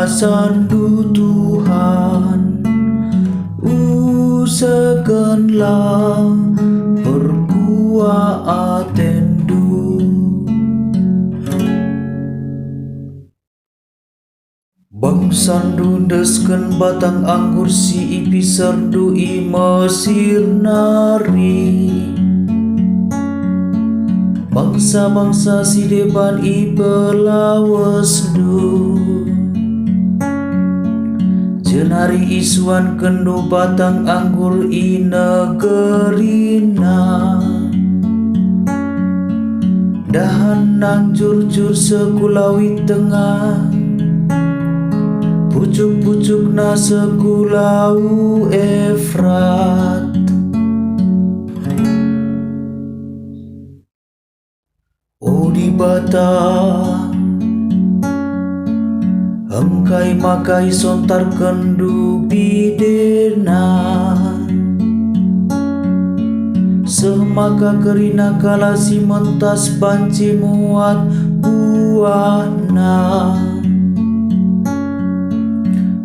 sandu Tuhan, usahakanlah perkuat atendu. Bang sandu desken batang anggur si ipi serdu i Mesir nari. Bangsa-bangsa si depan i pelawas du. Jenari isuan kendu batang anggur i negerina. Dahan nang jur-jur sekulawi tengah, pucuk-pucuk na sekulau Efrat. O di bata engkai makai sontar kendu bidena, semaka kerina kala si mentas banci muat buahna.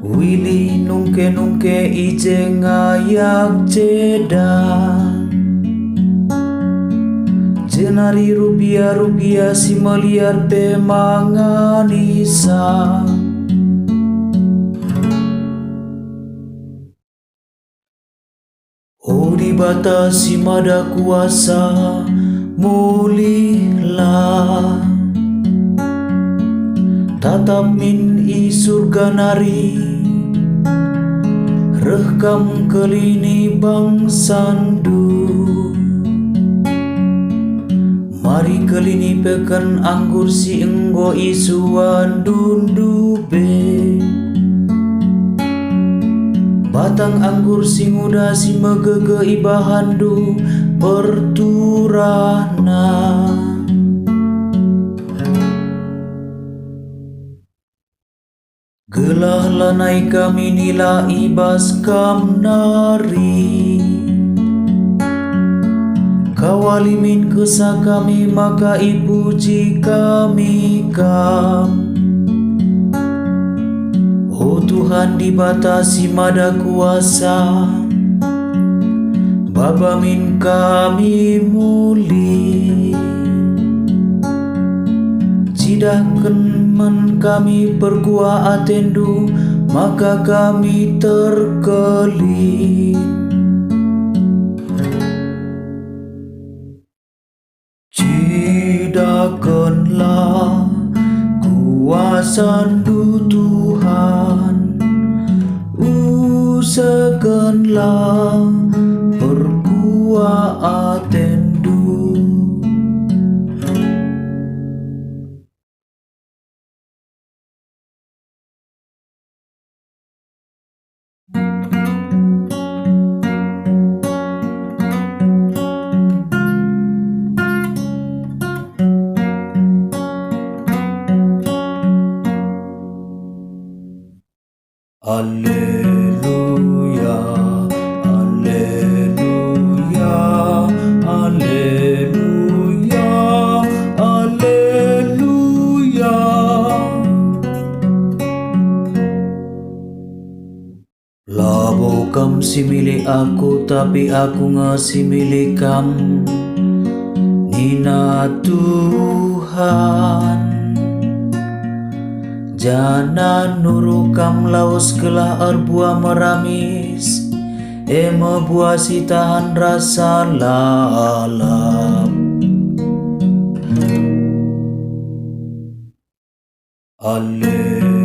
Wili nungke-nungke ije ngayak cedak, jenari rupiah-rupiah si meliar pe manganisa. O di bata si mada kuasa mulihlah, tatap min i surga nari, rekam kelini bang sandu. Mari kelini peken anggur si enggo isuan dundube. Batang anggur si muda si megege ibahandu perturana. Gelah lanai kami nila ibas kam nari. Kawalimin kesa kami maka ipuji kami kam. O Tuhan dibatasi mada kuasa, Bapa min kami muli. Cidahkan men kami perkua atendu, maka kami terkelin. Cidahkanlah kuasa Tuhan, usahakanlah perkua atendu. Alleluia, alleluia, alleluia, alleluia. Labo kam si milik aku, tapi aku ngasih milik kam. Nina Tuhan, jana nurukam laus kelah erbua meramis, ema buah si tahan rasa lalap. Alleluia.